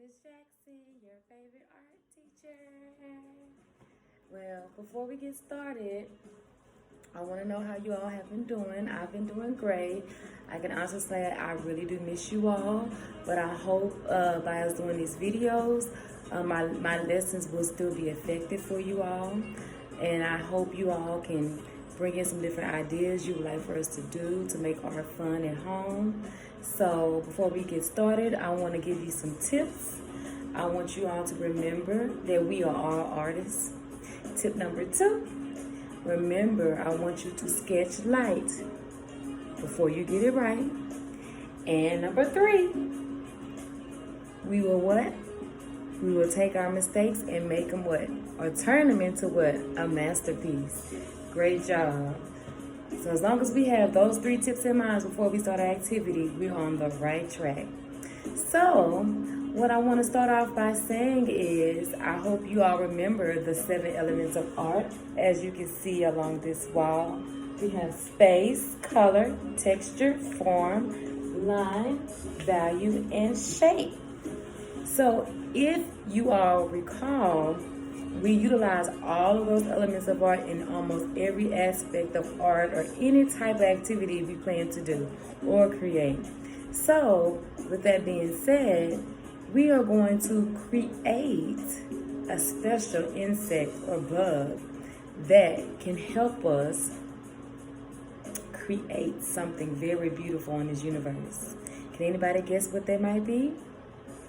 Miss Jackson, your favorite art teacher. Well, before we get started, I want to know how you all have been doing. I've been doing great. I can also say I really do miss you all, but I hope by us doing these videos, my lessons will still be effective for you all. And I hope you all can bring in some different ideas you would like for us to do to make art fun at home. So before we get started, I want to give you some tips. I want you all to remember that we are all artists. Tip number 2, remember, I want you to sketch light before you get it right. And number 3, we will what? We will take our mistakes and make them what? Or turn them into what? A masterpiece. Great job. So as long as we have those 3 tips in mind before we start our activity, we're on the right track. So what I want to start off by saying is I hope you all remember the 7 elements of art. As you can see along this wall, we have space, color, texture, form, line, value, and shape. So if you all recall, we utilize all of those elements of art in almost every aspect of art or any type of activity we plan to do or create. So with that being said, we are going to create a special insect or bug that can help us create something very beautiful in this universe. Can anybody guess what that might be?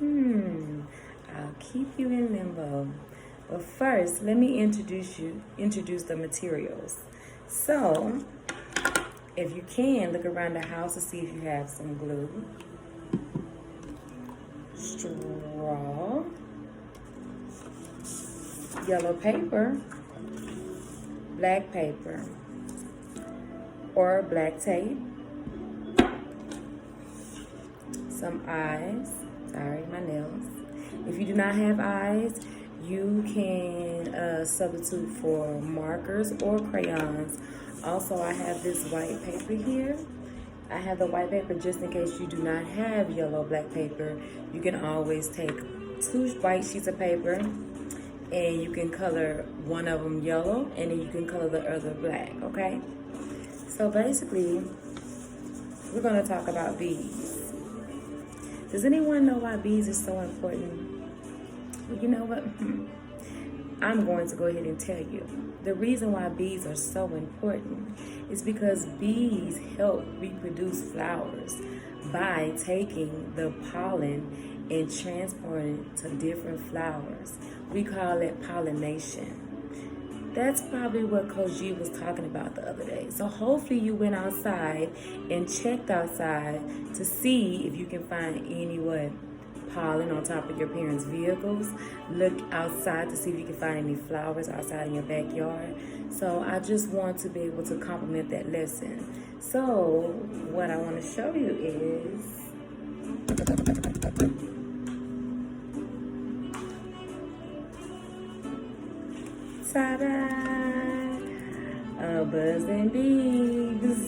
I'll keep you in limbo. But first, let me introduce the materials. So, if you can, look around the house to see if you have some glue, straw, yellow paper, black paper, or black tape, some eyes, sorry, my nails. If you do not have eyes, you can substitute for markers or crayons. Also, I have this white paper here. I have the white paper just in case you do not have yellow black paper. You can always take 2 white sheets of paper and you can color one of them yellow and then you can color the other black, okay? So basically, we're gonna talk about bees. Does anyone know why bees are so important? Well, you know what? I'm going to go ahead and tell you. The reason why bees are so important is because bees help reproduce flowers by taking the pollen and transporting it to different flowers. We call it pollination. That's probably what Coach G was talking about the other day. So hopefully you went outside and checked outside to see if you can find any pollen on top of your parents' vehicles. Look outside to see if you can find any flowers outside in your backyard. So I just want to be able to complement that lesson. So what I want to show you is ta-da! A buzzing bees.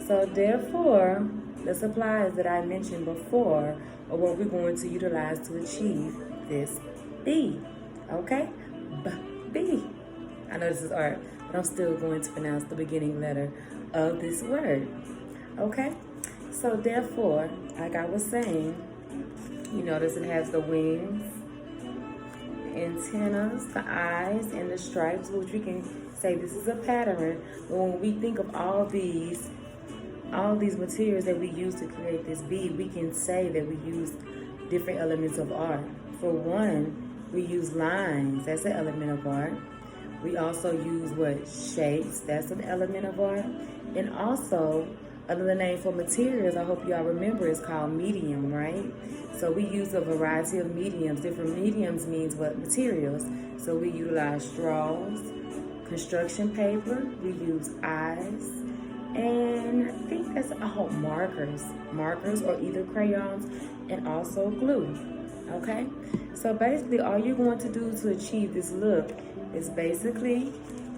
So therefore, the supplies that I mentioned before are what we're going to utilize to achieve this bee. Okay? B. I know this is art, but I'm still going to pronounce the beginning letter of this word. Okay? So therefore, like I was saying, you notice it has the wings, the antennas, the eyes, and the stripes, which we can say this is a pattern. But when we think of all these materials that we use to create this bee, we can say that we use different elements of art. For one, we use lines, that's an element of art. We also use shapes, that's an element of art. And also, another name for materials, I hope y'all remember, is called medium, right? So we use a variety of mediums. Different mediums means what? Materials. So we utilize straws, construction paper, we use eyes, and I think that's markers or either crayons, and also glue. Okay, so basically all you're going to do to achieve this look is basically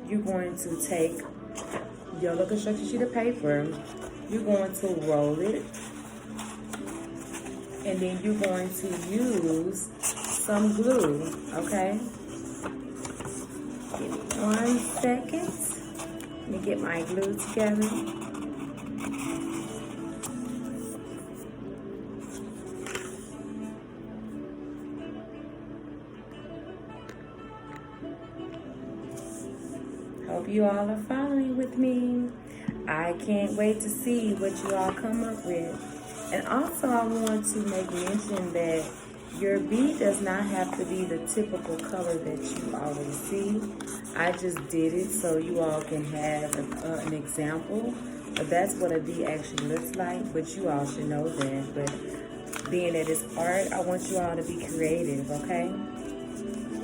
you're going to take yellow construction sheet of paper, you're going to roll it And then you're going to use some glue, okay? Give me 1 second. Let me get my glue together. Hope you all are following with me. I can't wait to see what you all come up with. And also I want to make mention that your bead does not have to be the typical color that you always see. I just did it so you all can have an example. But that's what a bead actually looks like, but you all should know that. But being that it's art, I want you all to be creative, okay?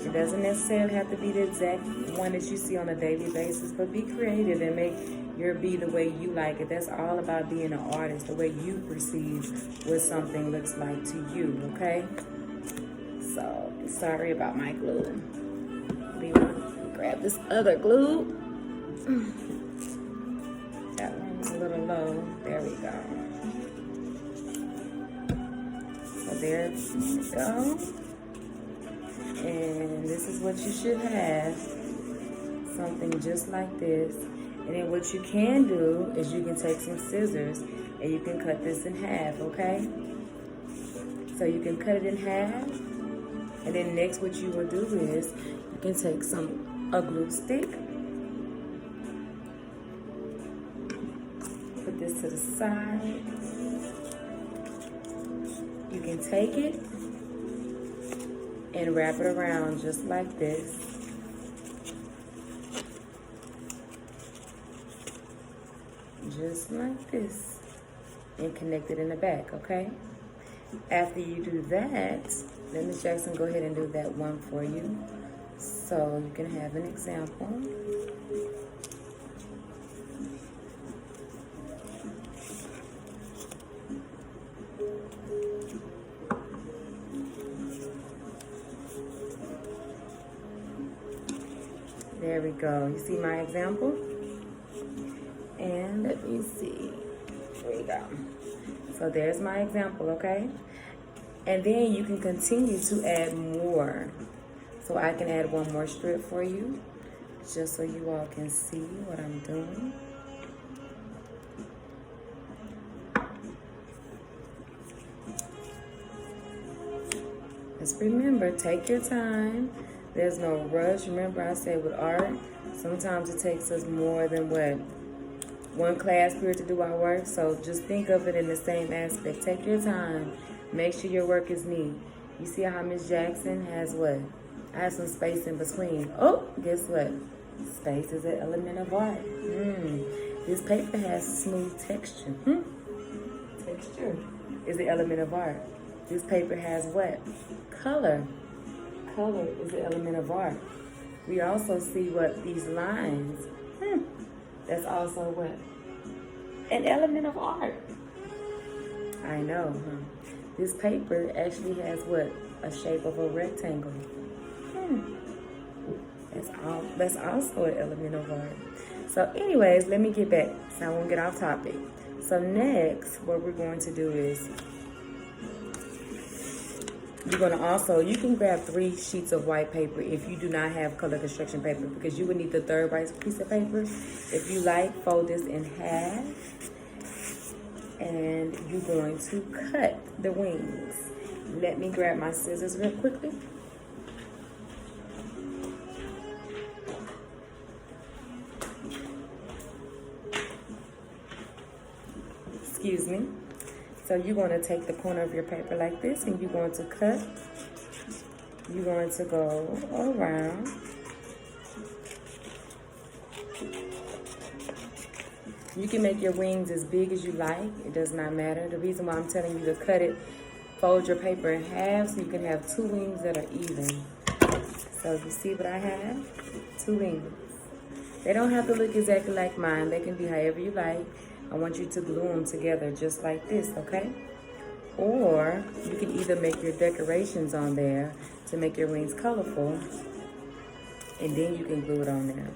It doesn't necessarily have to be the exact one that you see on a daily basis, but be creative and make your bead the way you like it. That's all about being an artist, the way you perceive what something looks like to you, okay? So, sorry about my glue. We want to grab this other glue. That one's a little low. There we go. So there we go. And this is what you should have. Something just like this. And then what you can do is you can take some scissors and you can cut this in half, okay? So you can cut it in half. And then next what you will do is you can take a glue stick. Put this to the side. You can take it and wrap it around just like this. Just like this. And connect it in the back, okay? After you do that, let Miss Jackson go ahead and do that one for you so you can have an example. There we go. You see my example? And let me see. There we go. So there's my example, okay? And then you can continue to add more. So I can add one more strip for you, just so you all can see what I'm doing. Just remember, take your time. There's no rush. Remember I said with art, sometimes it takes us more than one class period to do our work. So just think of it in the same aspect. Take your time. Make sure your work is neat. You see how Miss Jackson has what? I have some space in between. Oh, guess what? Space is an element of art. This paper has smooth texture. Texture is the element of art. This paper has what? Color. Color is the element of art. We also see what? These lines. That's also what? An element of art. I know, huh? This paper actually has what? A shape of a rectangle. That's also an element of art. So anyways, let me get back so I won't get off topic. So next, what we're going to do is you're going to also, you can grab 3 sheets of white paper if you do not have color construction paper, because you would need the third white piece of paper. If you like, fold this in half. And you're going to cut the wings. Let me grab my scissors real quickly. Excuse me. So you're going to take the corner of your paper like this and you're going to cut. You're going to go around. You can make your wings as big as you like. It does not matter. The reason why I'm telling you to cut it, fold your paper in half so you can have 2 wings that are even. So you see what I have? 2 wings. They don't have to look exactly like mine. They can be however you like. I want you to glue them together just like this, okay? Or you can either make your decorations on there to make your wings colorful, and then you can glue it on there.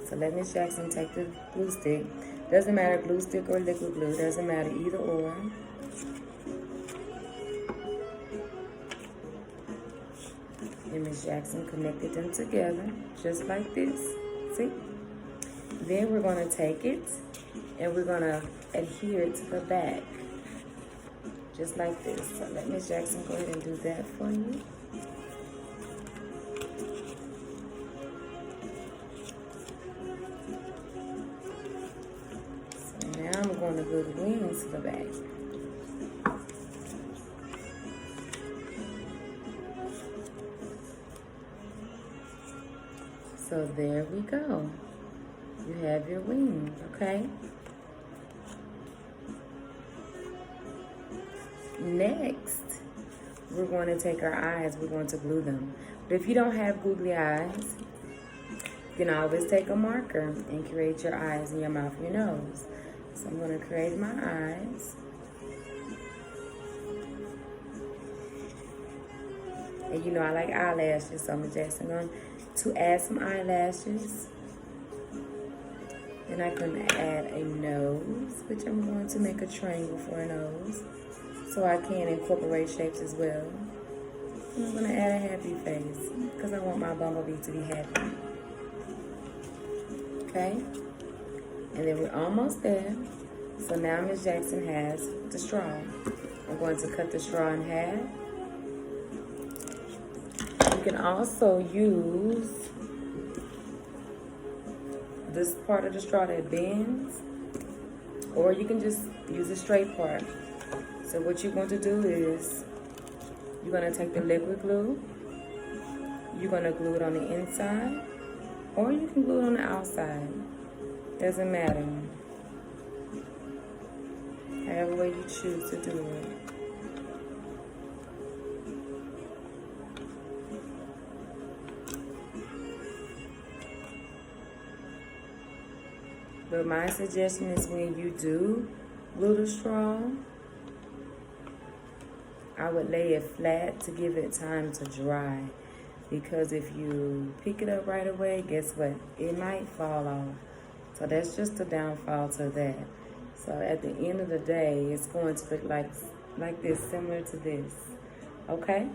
So let Miss Jackson take the glue stick. Doesn't matter, glue stick or liquid glue. Doesn't matter, either or. And Miss Jackson connected them together, just like this. See? Then we're gonna take it and we're gonna adhere it to the back, just like this. So let Miss Jackson go ahead and do that for you. So now I'm going to glue the wings to the back. So there we go. You have your wings, okay? Next, we're going to take our eyes, we're going to glue them. But if you don't have googly eyes, you can always take a marker and create your eyes in your mouth and your nose. So I'm going to create my eyes. And you know I like eyelashes, so I'm just going to add some eyelashes. Then I can add a nose, which I'm going to make a triangle for a nose, so I can incorporate shapes as well. And I'm going to add a happy face, because I want my bumblebee to be happy. Okay? And then we're almost there. So now Miss Jackson has the straw. I'm going to cut the straw in half. You can also use this part of the straw that bends, or you can just use a straight part. So what you're going to do is you're going to take the liquid glue, you're going to glue it on the inside, or you can glue it on the outside. Doesn't matter. However way you choose to do it. But my suggestion is when you do glue the straw, I would lay it flat to give it time to dry. Because if you pick it up right away, guess what? It might fall off. So that's just a downfall to that. So at the end of the day, it's going to look like this, similar to this. Okay?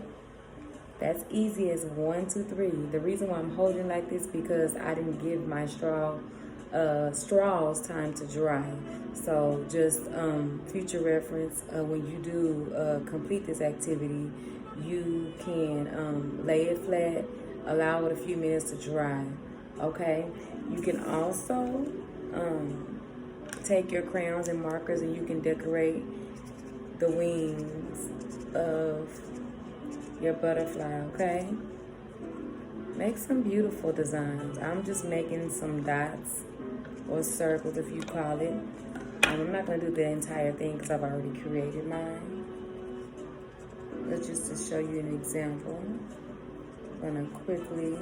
That's easy as 1, 2, 3. The reason why I'm holding like this because I didn't give my straws time to dry. So just future reference, when you do complete this activity, you can lay it flat, allow it a few minutes to dry. Okay? You can also take your crayons and markers and you can decorate the wings of your butterfly, okay? Make some beautiful designs. I'm just making some dots or circles, if you call it. I'm not going to do the entire thing because I've already created mine. But just to show you an example, I'm going to quickly...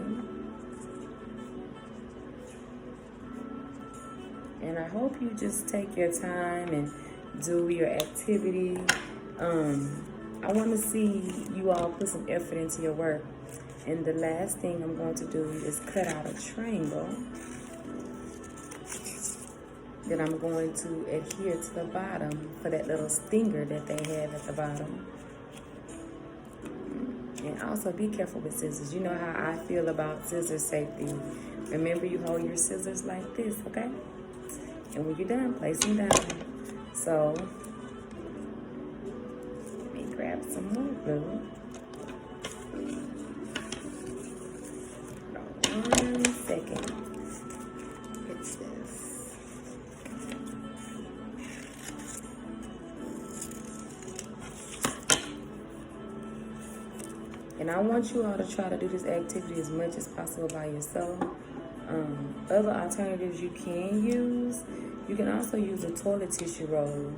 And I hope you just take your time and do your activity. I want to see you all put some effort into your work. And the last thing I'm going to do is cut out a triangle. Then I'm going to adhere to the bottom for that little stinger that they have at the bottom. And also be careful with scissors. You know how I feel about scissor safety. Remember, you hold your scissors like this, okay? And when you're done, place them down. So, let me grab some more glue. Hold on 1 second. It's this. And I want you all to try to do this activity as much as possible by yourself. Other alternatives you can use, you can also use a toilet tissue roll,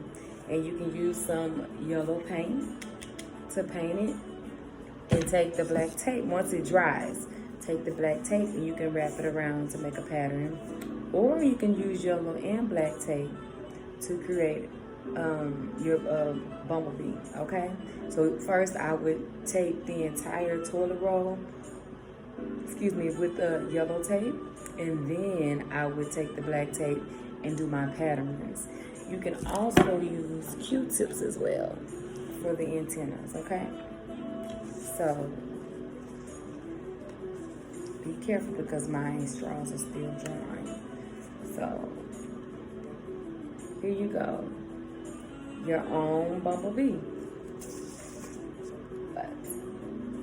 and you can use some yellow paint to paint it, and take the black tape. Once it dries, take the black tape and you can wrap it around to make a pattern, or you can use yellow and black tape to create your bumblebee. Okay, so first I would tape the entire toilet roll, with the yellow tape, and then I would take the black tape and do my patterns. You can also use Q-tips as well for the antennas, okay? So be careful because my straws are still drying. So here you go, your own bumblebee. But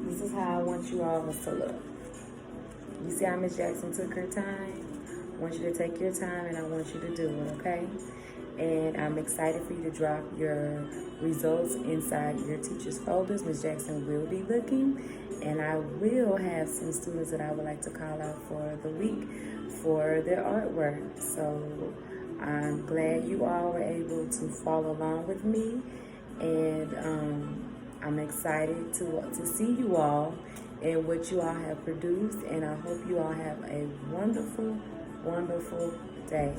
this is how I want you all to look. You see how Miss Jackson took her time? I want you to take your time and I want you to do it, okay? And I'm excited for you to drop your results inside your teacher's folders. Miss Jackson will be looking, and I will have some students that I would like to call out for the week for their artwork. So I'm glad you all were able to follow along with me, and I'm excited to see you all and what you all have produced, and I hope you all have a wonderful, wonderful day.